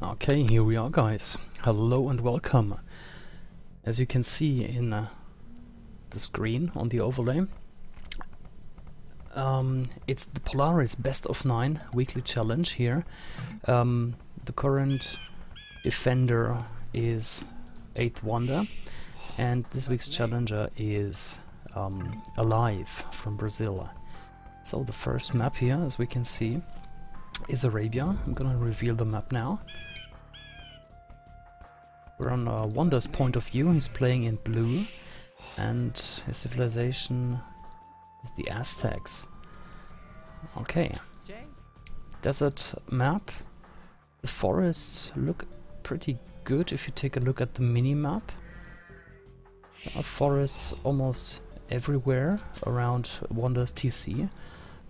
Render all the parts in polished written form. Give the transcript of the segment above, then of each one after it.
Okay, here we are, guys. Hello and welcome. As you can see in the screen on the overlay, it's the Polaris BO9 weekly challenge here. The current defender is 8th Wonder, and this week's challenger is Alive from Brazil. So the first map here, as we can see, is Arabia. I'm gonna reveal the map now. We're on Wonder's point of view. He's playing in blue, and his civilization is the Aztecs. Okay. Desert map. The forests look pretty good if you take a look at the mini-map. There are forests almost everywhere around Wonder's TC.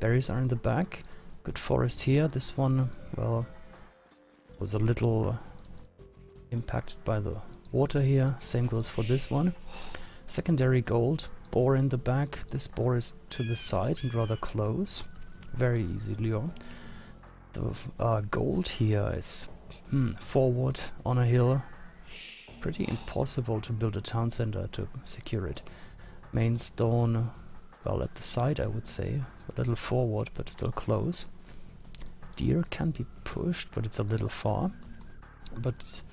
Berries are in the back. Good forest here. This one, well, was a little impacted by the water here. Same goes for this one. Secondary gold, boar in the back. This boar is to the side and rather close. Very easy, Leo. The gold here is forward on a hill. Pretty impossible to build a town center to secure it. Main stone, well, at the side, I would say. A little forward, but still close. Deer can be pushed, but it's a little far. But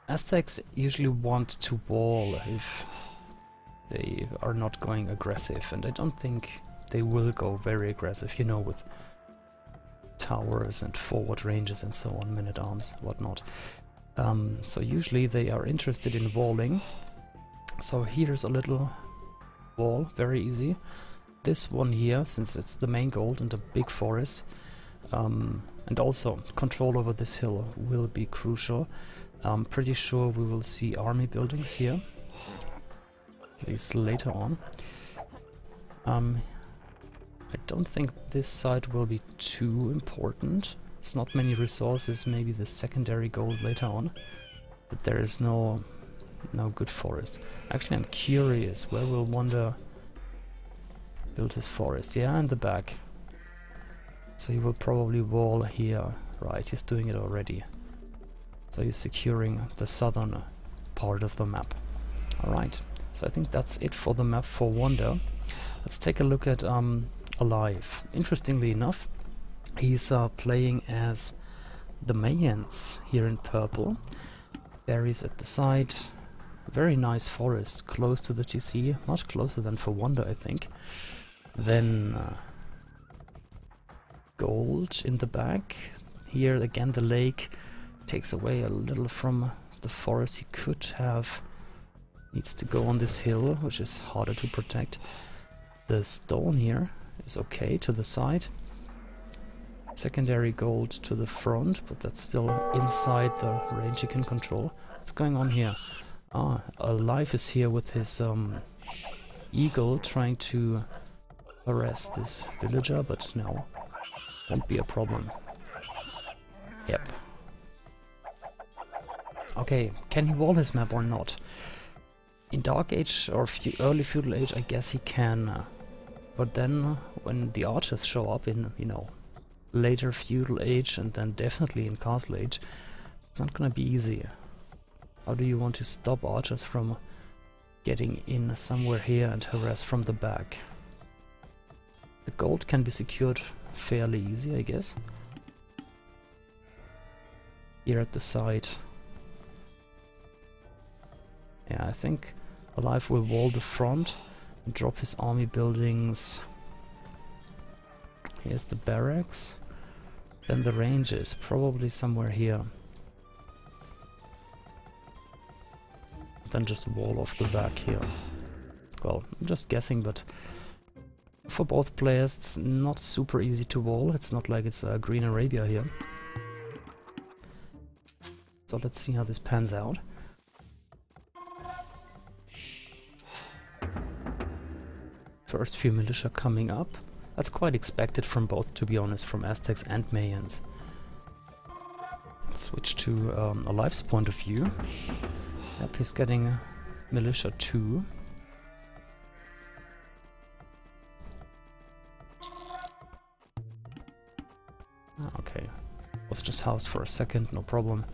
Aztecs usually want to wall if they are not going aggressive, and I don't think they will go very aggressive, you know, with towers and forward ranges and so on, men-at-arms, whatnot. So usually they are interested in walling. So here's a little wall, very easy. This one here, since it's the main gold and a big forest, and also control over this hill will be crucial. I'm pretty sure we will see army buildings here, at least later on. I don't think this side will be too important. It's not many resources, maybe the secondary gold later on, but there is no good forest. Actually, I'm curious, where will Wonder build his forest? Yeah, in the back. So he will probably wall here. Right, he's doing it already. So he's securing the southern part of the map. Alright, so I think that's it for the map for Wonder. Let's take a look at Alive. Interestingly enough, he's playing as the Mayans here in purple. Berries at the side. Very nice forest, close to the TC, much closer than for Wonder, I think. Then gold in the back. Here again the lake takes away a little from the forest he could have. Needs to go on this hill, which is harder to protect. The stone here is okay to the side. Secondary gold to the front, but that's still inside the range he can control. What's going on here? Ah, Alive is here with his eagle trying to harass this villager, but no, won't be a problem. Yep. Okay, can he wall his map or not? In Dark Age or early Feudal Age, I guess he can. But then, when the archers show up in, you know, later Feudal Age and then definitely in Castle Age, it's not gonna be easy. How do you want to stop archers from getting in somewhere here and harass from the back? The gold can be secured fairly easy, I guess. Here at the side. Yeah, I think Alive will wall the front and drop his army buildings. Here's the barracks. Then the range is probably somewhere here. Then just wall off the back here. Well, I'm just guessing, but for both players it's not super easy to wall. It's not like it's Green Arabia here. So let's see how this pans out. First few militia coming up. That's quite expected from both, to be honest, from Aztecs and Mayans. Switch to Alive's point of view. Yep, he's getting militia 2. Okay. Was just housed for a second, no problem.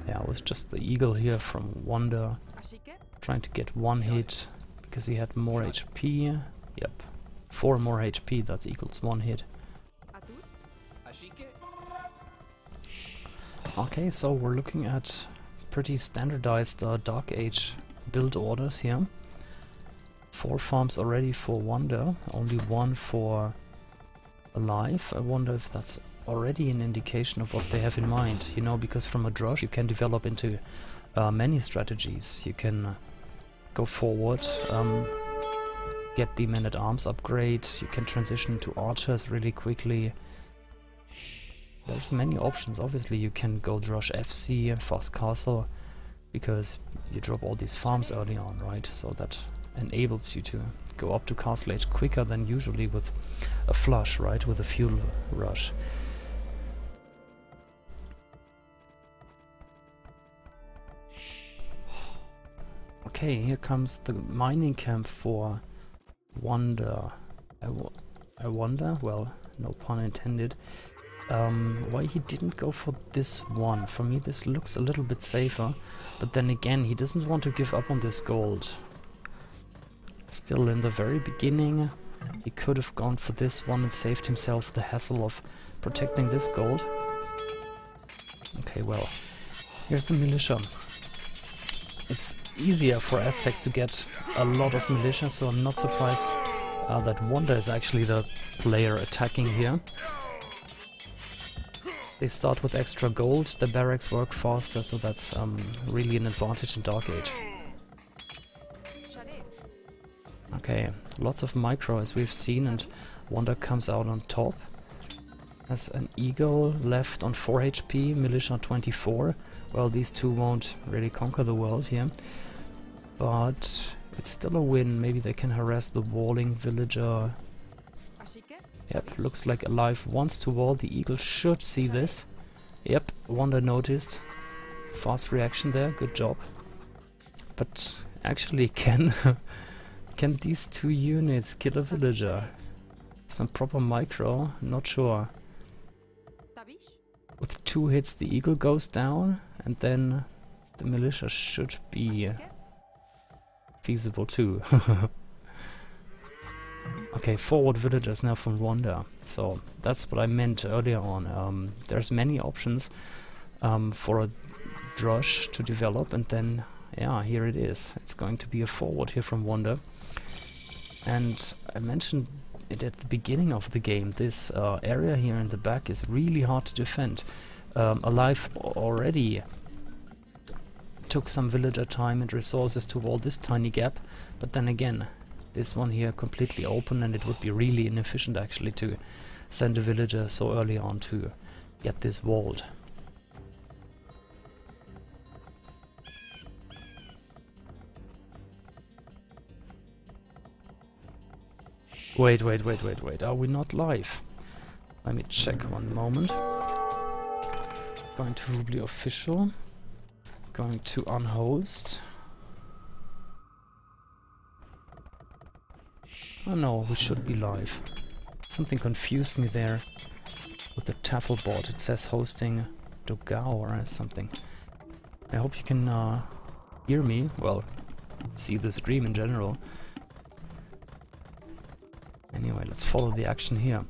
Yeah, it was just the eagle here from Wonder, trying to get one hit because he had more HP. Yep, 4 more HP, that equals 1 hit. Okay, so we're looking at pretty standardized Dark Age build orders here. 4 farms already for Wonder, only 1 for Alive. I wonder if that's already an indication of what they have in mind, you know, because from a Drush you can develop into many strategies. You can go forward, get the Man-at-Arms upgrade, you can transition to Archers really quickly. There's many options. Obviously you can go Drush FC, Fast Castle, because you drop all these farms early on, right? So that enables you to go up to Castle Age quicker than usually with a flush, right? With a fuel rush. Okay, here comes the mining camp for Wonder. I wonder, well, no pun intended, why he didn't go for this one. For me this looks a little bit safer, but then again he doesn't want to give up on this gold. Still, in the very beginning he could have gone for this one and saved himself the hassle of protecting this gold. Okay, well, here's the militia. It's easier for Aztecs to get a lot of militia, so I'm not surprised that Wonder is actually the player attacking here. They start with extra gold, the barracks work faster, so that's really an advantage in Dark Age. Okay, lots of micro as we've seen, and Wonder comes out on top. Has an eagle left on 4 HP, militia 24. Well, these two won't really conquer the world here, but it's still a win. Maybe they can harass the walling villager. Yep, looks like Alive wants to wall. The eagle should see this. Yep, Wonder noticed. Fast reaction there, good job. But actually, can these 2 units kill a villager? Some proper micro, not sure. With 2 hits the eagle goes down, and then the militia should be feasible too. Okay, forward villagers now from Wonder. So that's what I meant earlier on. There's many options for a Drush to develop, and then yeah, here it is. It's going to be a forward here from Wonder. And I mentioned it at the beginning of the game. This area here in the back is really hard to defend. Alive already took some villager time and resources to wall this tiny gap, but then again, this one here completely open, and it would be really inefficient actually to send a villager so early on to get this walled. Wait, are we not live? Let me check one moment. Going to Rubly Official. Going to Unhost. Oh no, we should be live. Something confused me there with the Tafelbot. It says hosting Dogao or something. I hope you can hear me. Well, see the stream in general. Anyway, let's follow the action here.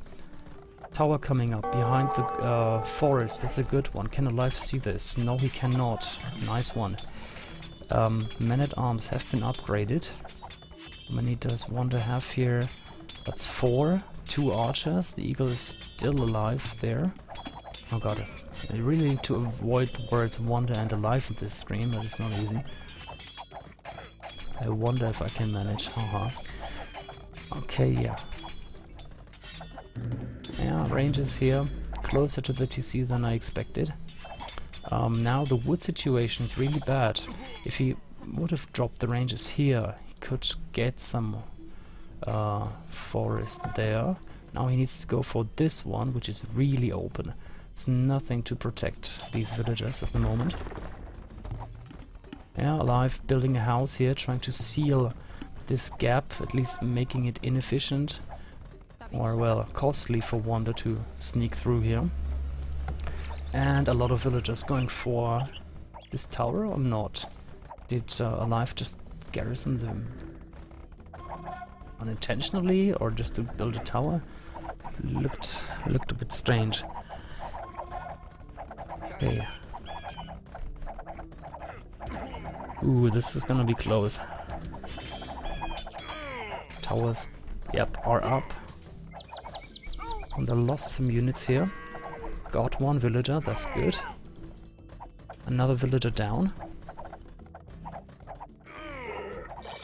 Tower coming up behind the forest. That's a good one. Can Alive see this? No, he cannot. Nice one. Men-at-Arms have been upgraded. How many does Wonder have here? That's 4. 2 archers. The eagle is still alive there. Oh god. I really need to avoid the words Wonder and Alive in this stream, but it's not easy. I wonder if I can manage. Haha. Okay, yeah. Yeah, ranges here. Closer to the TC than I expected. Now the wood situation is really bad. If he would have dropped the ranges here, he could get some forest there. Now he needs to go for this one, which is really open. It's nothing to protect these villagers at the moment. Yeah, Alive building a house here, trying to seal this gap, at least making it inefficient or, well, costly for Wanda to sneak through here. And a lot of villagers going for this tower or not? Did Alive just garrison them unintentionally or just to build a tower? Looked a bit strange. Okay. Ooh, this is gonna be close. Towers, yep, are up. And they lost some units here. Got one villager, that's good. Another villager down.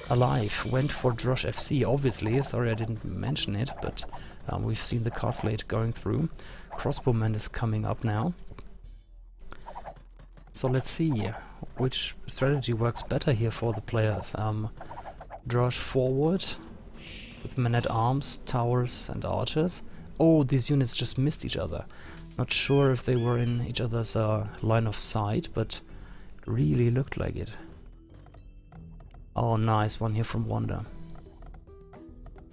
Alive went for Drosh FC, obviously. Sorry I didn't mention it, but we've seen the car slate going through. Crossbowman is coming up now. So let's see which strategy works better here for the players. Drosh forward with men-at-arms, towers and archers. Oh, these units just missed each other. Not sure if they were in each other's line of sight, but really looked like it. Oh, nice one here from Wanda.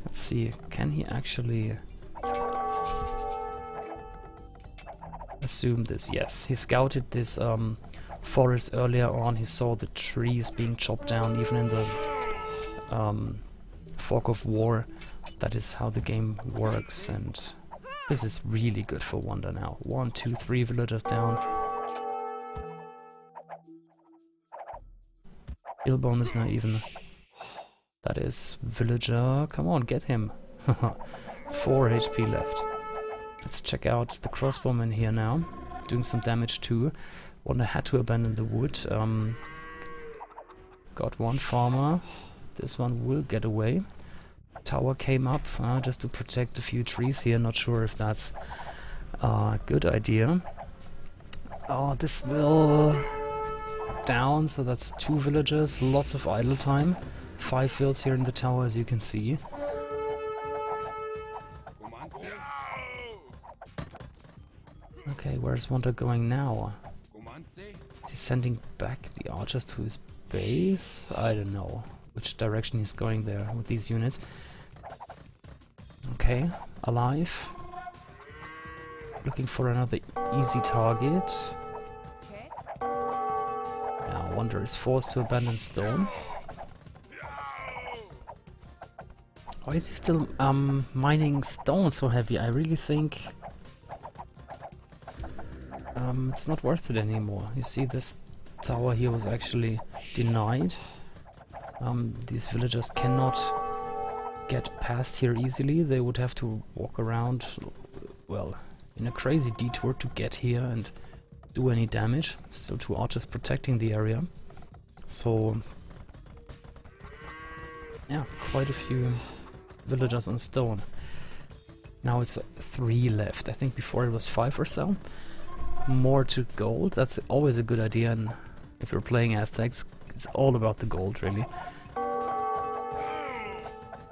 Let's see, can he actually assume this? Yes, he scouted this forest earlier on. He saw the trees being chopped down, even in the Fog of War. That is how the game works, and this is really good for Wanda now. 1, 2, 3 villagers down. Illbone is not even. That is villager. Come on, get him. 4 HP left. Let's check out the crossbowman here now. Doing some damage too. Wanda had to abandon the wood. Got one farmer. This one will get away. Tower came up just to protect a few trees here. Not sure if that's a good idea. Oh, this will down, so that's 2 villagers. Lots of idle time. 5 fields here in the tower, as you can see. Okay, where's Wanda going now? Is he sending back the archers to his base? I don't know which direction he's going there with these units. Okay, Alive. Looking for another easy target. Yeah, Wanda is forced to abandon stone. Why is he still mining stone so heavy? I really think it's not worth it anymore. You see, this tower here was actually denied. These villagers cannot get past here easily. They would have to walk around, well, in a crazy detour to get here and do any damage. Still 2 archers protecting the area. So, yeah, quite a few villagers on stone. Now it's 3 left. I think before it was 5 or so. More to gold. That's always a good idea, and if you're playing Aztecs, it's all about the gold, really.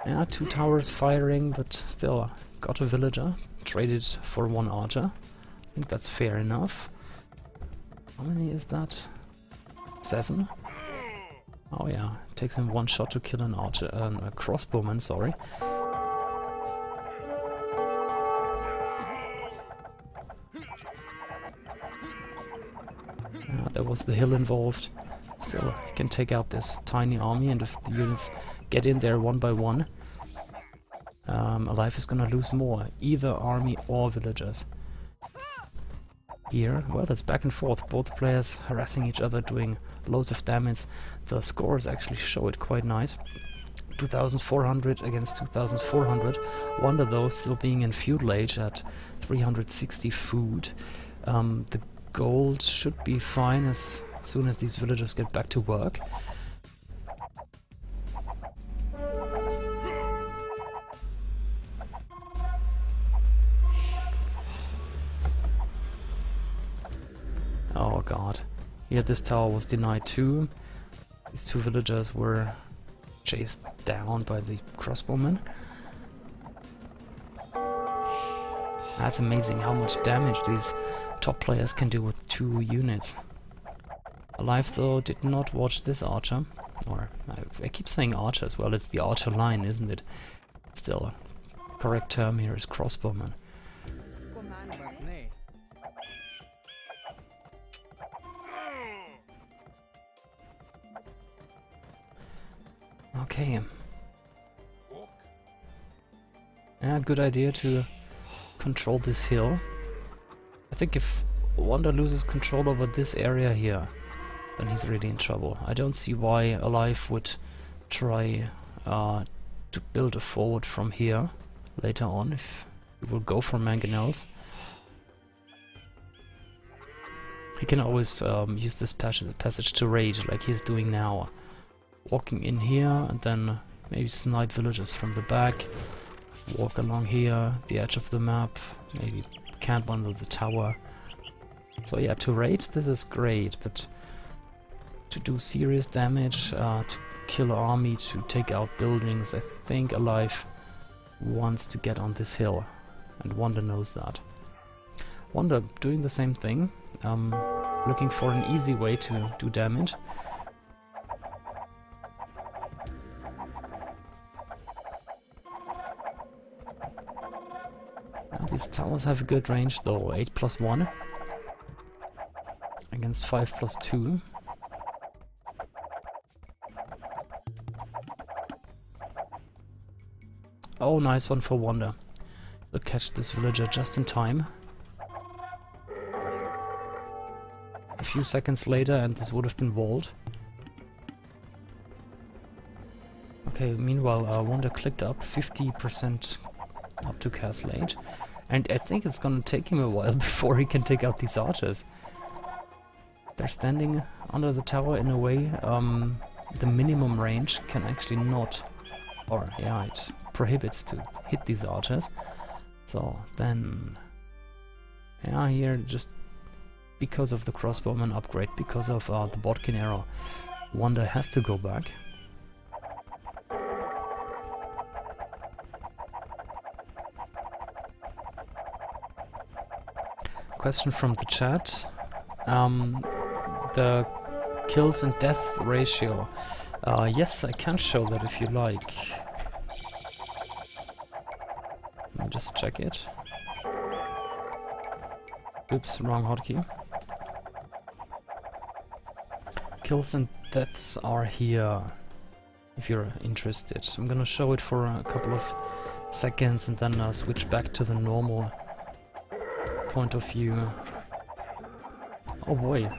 Yeah, 2 towers firing, but still got a villager. Traded for 1 archer. I think that's fair enough. How many is that? 7? Oh yeah, it takes him 1 shot to kill an archer, a crossbowman, sorry. There was the hill involved. Still, he can take out this tiny army, and if the units get in there one by one, Alive is gonna lose more, either army or villagers. Here, well, it's back and forth, both players harassing each other, doing loads of damage. The scores actually show it quite nice. 2400 against 2400. Wanda, though, still being in feudal age at 360 food. The gold should be fine as soon as these villagers get back to work. Oh god. Here this tower was denied too. These 2 villagers were chased down by the crossbowmen. That's amazing how much damage these top players can do with 2 units. Alive, though, did not watch this archer. Or, I keep saying archers. Well, it's the archer line, isn't it? Still, correct term here is crossbowman. Okay. Yeah, good idea to control this hill. I think if Wanda loses control over this area here, then he's really in trouble. I don't see why Alive would try to build a forward from here later on, if he will go for mangonels. He can always use this passage to raid, like he's doing now. Walking in here and then maybe snipe villagers from the back. Walk along here, the edge of the map, maybe camp under the tower. So yeah, to raid this is great, but to do serious damage, to kill an army, to take out buildings, I think Alive wants to get on this hill, and Wanda knows that. Wanda doing the same thing, looking for an easy way to do damage. These towers have a good range though, 8+1 against 5+2. Oh, nice one for Wanda. He'll catch this villager just in time. A few seconds later and this would have been walled. Okay, meanwhile Wanda clicked up 50% up to Castle Age. And I think it's gonna take him a while before he can take out these archers. They're standing under the tower in a way the minimum range can actually not, or yeah, it prohibits to hit these archers. So then, yeah, here just because of the crossbowman upgrade, because of the Bodkin arrow, Wanda has to go back. Question from the chat. The kills and death ratio. Yes, I can show that if you like. Let me just check it. Oops, wrong hotkey. Kills and deaths are here, if you're interested. I'm gonna show it for a couple of seconds and then switch back to the normal point of view. Oh boy.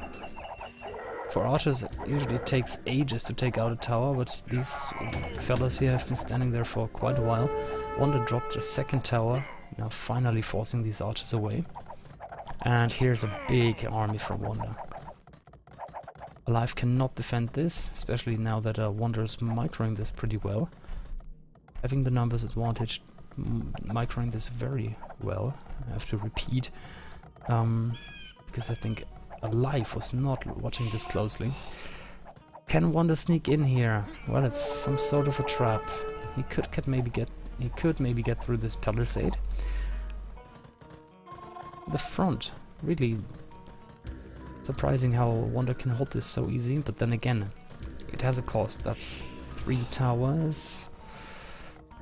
For archers it usually takes ages to take out a tower, but these fellas here have been standing there for quite a while. Wanda dropped a second tower, now finally forcing these archers away. And here's a big army from Wanda. Alive cannot defend this, especially now that Wanda is microing this pretty well. Having the numbers advantage, microing this very well, I have to repeat, because I think Alive was not watching this closely. Can Wanda sneak in here? Well, it's some sort of a trap. He could maybe get through this palisade. The front, really surprising how Wanda can hold this so easy, but then again, it has a cost. That's 3 towers,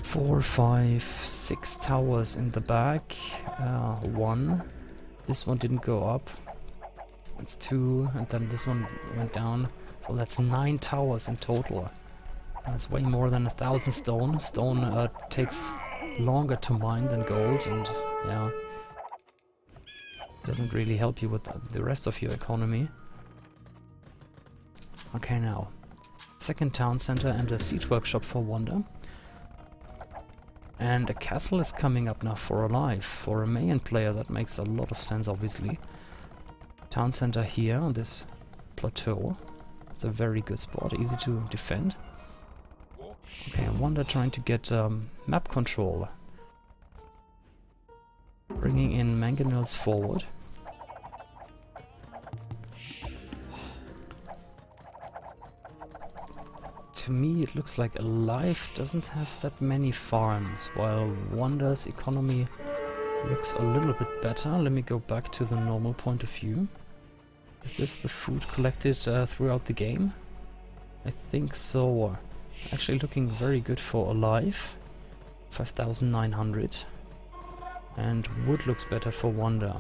4, 5, 6 towers in the back, 1. This one didn't go up. It's 2, and then this one went down. So that's 9 towers in total. That's way more than 1,000 stone. Stone takes longer to mine than gold, and yeah, doesn't really help you with the rest of your economy. Okay, now second town center and a siege workshop for Wanda. And a castle is coming up now for Alive. For a Mayan player that makes a lot of sense, obviously. Town center here on this plateau. It's a very good spot, easy to defend. Okay, Wanda trying to get map control. Bringing in mangonels forward. To me it looks like Alive doesn't have that many farms, while Wanda's economy looks a little bit better. Let me go back to the normal point of view. Is this the food collected throughout the game? I think so. Actually looking very good for Alive. 5,900. And Wood looks better for Wonder.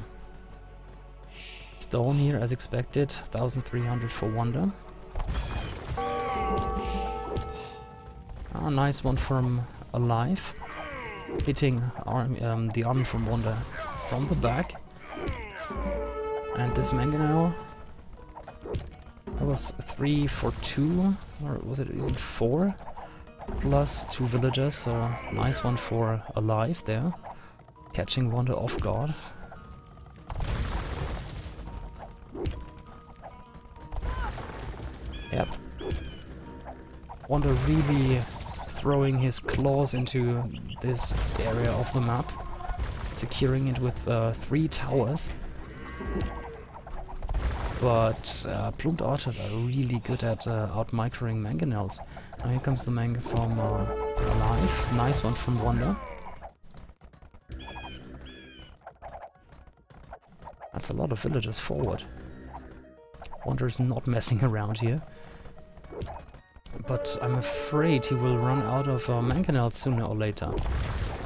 Stone here as expected. 1,300 for Wonder. Ah, nice one from Alive. Hitting the army from Wonder from the back. And this Mangonel, that was 3 for 2, or was it even 4? Plus 2 villagers, so nice one for Alive there. Catching Wonder off guard. Yep. Wonder really throwing his claws into this area of the map. Securing it with 3 towers. But Plumed Archers are really good at out-microing Mangonels. Now here comes the Mango from Alive. Nice one from Wonder. That's a lot of villagers forward. Wonder is not messing around here. But I'm afraid he will run out of Mangonels sooner or later.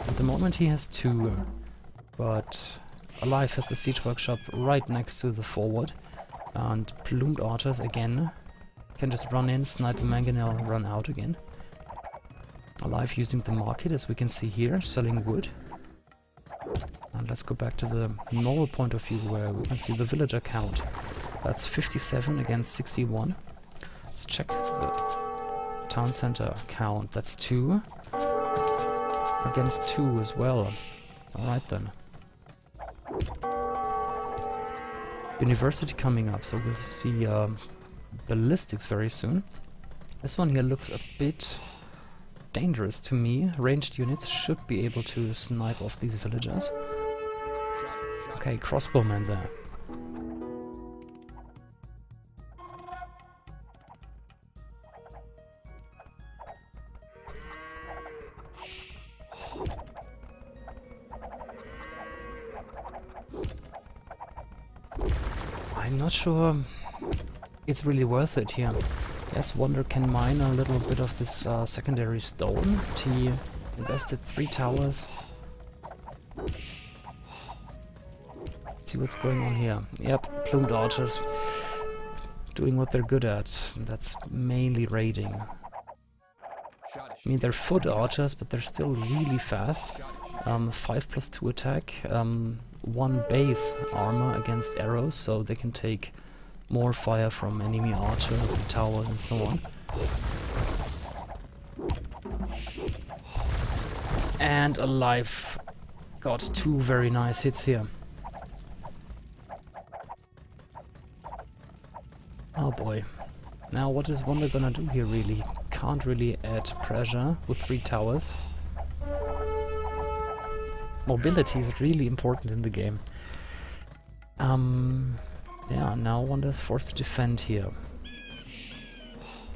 At the moment he has 2. But Alive has the Siege Workshop right next to the forward. And Plumed Archers again can just run in, snipe the Mangonel, run out again. Alive using the market, as we can see here, selling wood. And let's go back to the normal point of view where we can see the villager count. That's 57 against 61. Let's check the town center count. That's 2 against 2 as well. Alright then. University coming up, so we'll see ballistics very soon. This one here looks a bit dangerous to me. Ranged units should be able to snipe off these villagers. Okay, crossbowman there. I'm not sure it's really worth it here. Yes, Wonder can mine a little bit of this secondary stone. He invested 3 towers. Let's see what's going on here. Yep, Plumed Archers doing what they're good at. That's mainly raiding. I mean, they're foot archers, but they're still really fast. 5+2 attack. 1 base armor against arrows, so they can take more fire from enemy archers and towers and so on. And Alive got 2 very nice hits here. Oh boy. Now what is Wonder gonna do here really? Can't really add pressure with 3 towers. Mobility is really important in the game. Yeah, now Wonder is forced to defend here.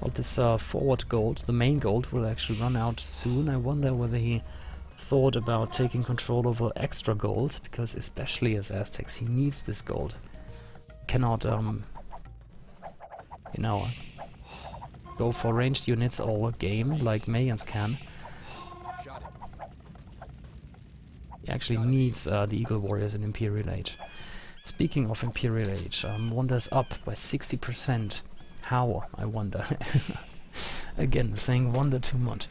Well, this forward gold, the main gold, will actually run out soon. I wonder whether he thought about taking control over extra gold, because especially as Aztecs, he needs this gold. Cannot, you know, go for ranged units all game like Mayans can. He actually needs the Eagle Warriors in Imperial Age. Speaking of Imperial Age, Wonder's up by 60%. How, I wonder? Again, saying Wonder too much.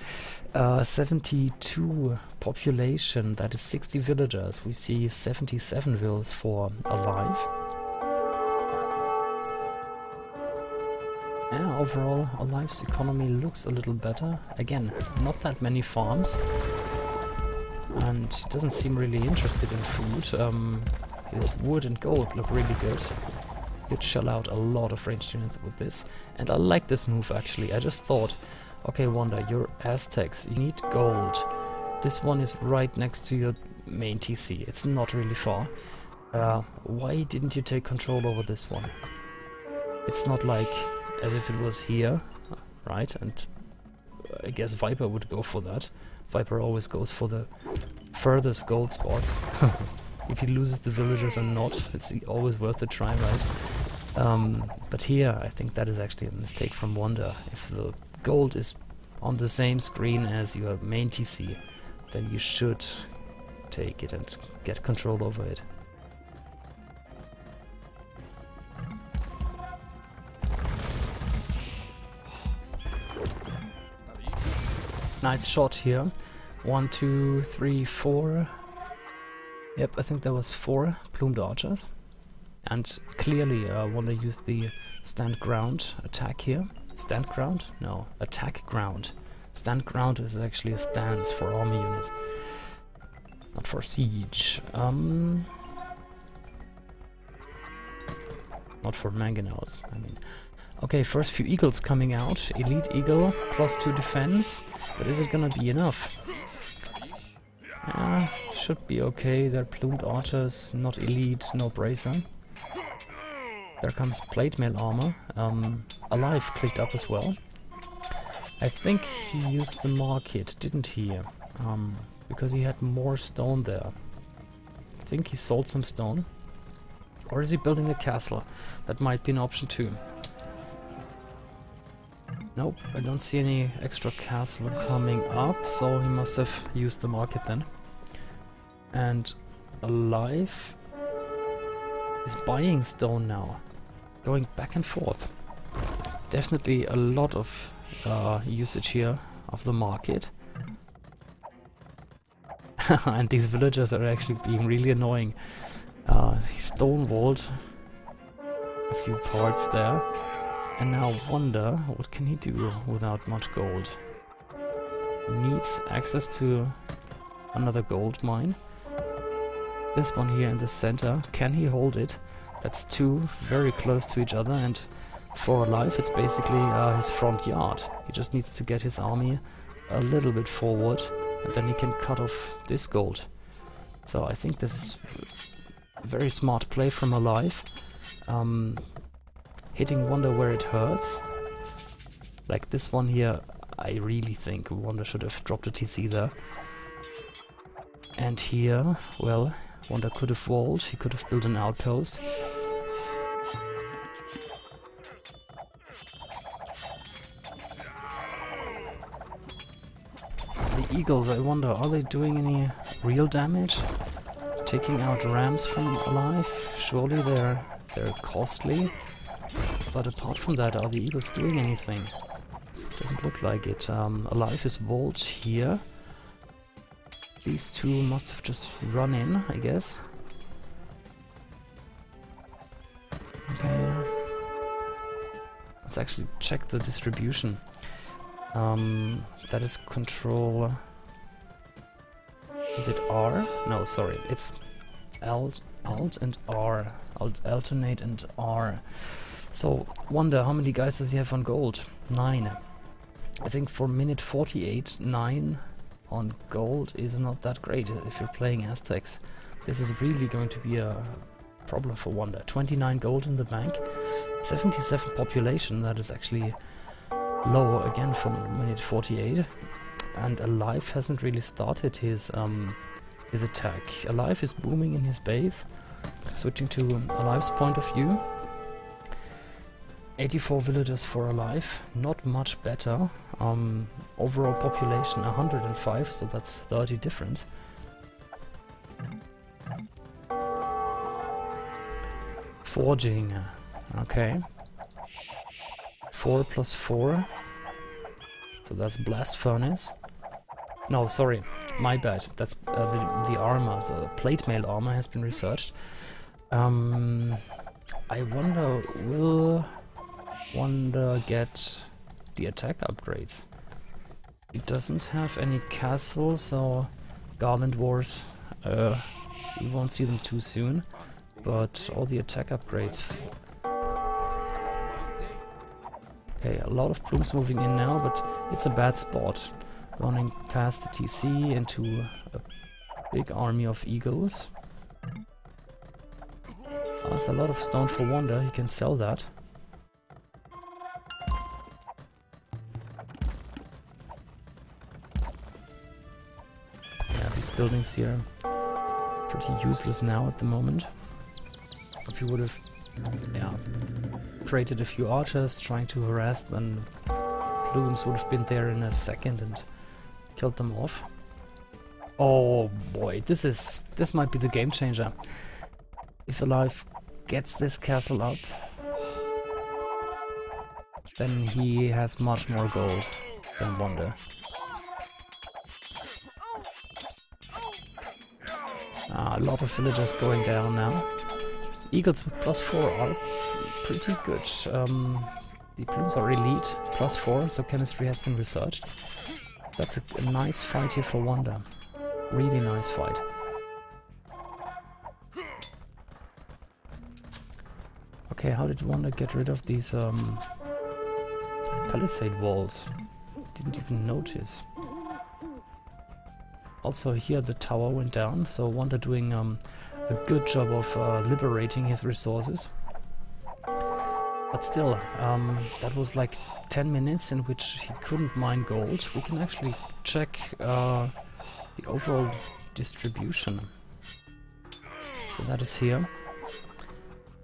72 population, that is 60 villagers. We see 77 vills for Alive. Yeah, overall, Alive's economy looks a little better. Again, not that many farms. And he doesn't seem really interested in food. His wood and gold look really good. Could shell out a lot of ranged units with this. And I like this move actually. I just thought, okay Wonder, you're Aztecs, you need gold. This one is right next to your main TC. It's not really far. Why didn't you take control over this one? It's not like as if it was here, right? And I guess Viper would go for that. Viper always goes for the furthest gold spots. If he loses the villagers or not, it's always worth a try, right? But here, I think that is actually a mistake from Wonder. If the gold is on the same screen as your main TC, then you should take it and get control over it. Nice shot here. 1, 2, 3, 4. Yep, I think there was 4 plumed archers. And clearly Wonder used the stand ground attack here. Stand ground? No, attack ground. Stand ground is actually a stance for army units, not for siege. Not for mangonels, I mean. Okay, first few eagles coming out. Elite eagle, +2 defense. But is it gonna be enough? Should be okay. They're plumed archers, not elite, no bracer. There comes plate mail armor. Alive clicked up as well. I think he used the market, didn't he? Because he had more stone there. I think he sold some stone. Or is he building a castle? That might be an option too. Nope, I don't see any extra castle coming up, so he must have used the market then. And Alive is buying stone now, going back and forth. Definitely a lot of usage here of the market. And these villagers are actually being really annoying. He stonewalled a few parts there. And now Wonder, what can he do without much gold? He needs access to another gold mine. This one here in the center, can he hold it? That's 2 very close to each other, and for Alive it's basically his front yard. He just needs to get his army a little bit forward, and then he can cut off this gold. So I think this is a very smart play from Alive. Hitting Wonder where it hurts. Like this one here, I really think Wonder should have dropped a TC there. And here, well, Wonder could have walled, he could have built an outpost. The eagles, I wonder, are they doing any real damage? Taking out rams from Alive? Surely they're costly. But apart from that, are the eagles doing anything? Doesn't look like it. Alive is walled here. These 2 must have just run in, I guess. Okay. Let's actually check the distribution. That is control... Is it R? No, sorry, it's Alt and R. Alternate and R. So, Wonder, how many guys does he have on gold? 9. I think for minute 48, 9 on gold is not that great if you're playing Aztecs. This is really going to be a problem for Wonder. 29 gold in the bank, 77 population, that is actually low again for minute 48. And Alive hasn't really started his attack. Alive is booming in his base. Switching to Alive's point of view. 84 villagers for Alive, not much better. Overall population 105, so that's 30 difference. Forging, okay. 4 + 4, so that's blast furnace. No, sorry, my bad. That's the armor, the plate mail armor has been researched. I wonder, will Wonder get the attack upgrades? He doesn't have any castles, so Garland Wars, we won't see them too soon, but all the attack upgrades. Okay, a lot of plumes moving in now, but it's a bad spot. Running past the TC into a big army of eagles. That's a lot of stone for Wonder, he can sell that. These buildings here pretty useless now at the moment. If you would have yeah, created a few archers trying to harass, then Plumes would have been there in a second and killed them off. Oh boy, this might be the game changer. If Alive gets this castle up, then he has much more gold than Wonder. A lot of villagers going down now. Eagles with +4 are pretty good. The Plumes are elite, +4, so chemistry has been researched. That's a nice fight here for Wonder. Really nice fight. Okay, how did Wonder get rid of these palisade walls? Didn't even notice. Also here the tower went down, so Wonder doing a good job of liberating his resources. But still, that was like 10 minutes in which he couldn't mine gold. We can actually check the overall distribution. So that is here.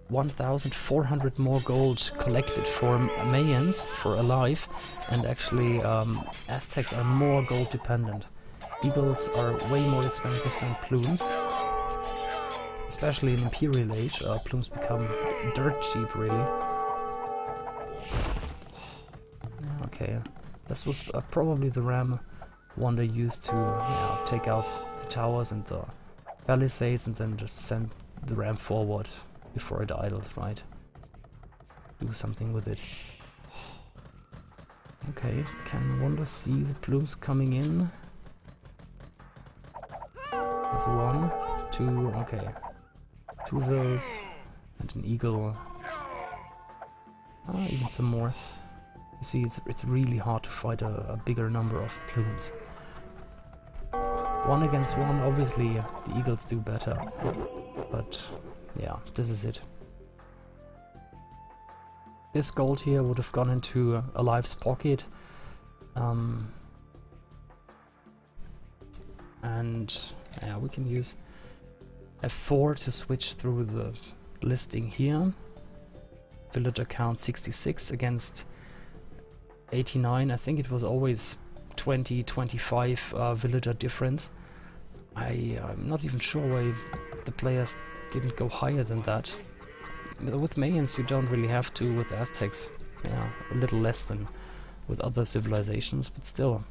1,400 more gold collected for Mayans, for Alive, and actually Aztecs are more gold dependent. Eagles are way more expensive than Plumes. Especially in Imperial Age, Plumes become dirt cheap, really. Okay, this was probably the ram Wonder used to take out the towers and the palisades and then just send the ram forward before it idles, right? Do something with it. Okay, can Wonder see the Plumes coming in? There's 1, 2, okay. 2 vills and an eagle. Even some more. You see, it's really hard to fight a bigger number of Plumes. 1 against 1, obviously the eagles do better. But yeah, this is it. This gold here would have gone into Alive's pocket. And yeah, we can use F4 to switch through the listing here. Villager count 66 against 89. I think it was always 20, 25 villager difference. I'm not even sure why the players didn't go higher than that. With Mayans you don't really have to, with Aztecs, yeah, a little less than with other civilizations, but still.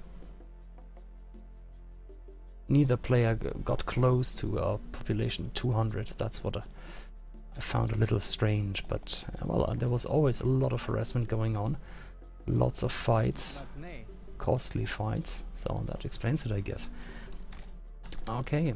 Neither player got close to a population 200, that's what I found a little strange, but well, there was always a lot of harassment going on. Lots of fights, costly fights, so that explains it, I guess. Okay,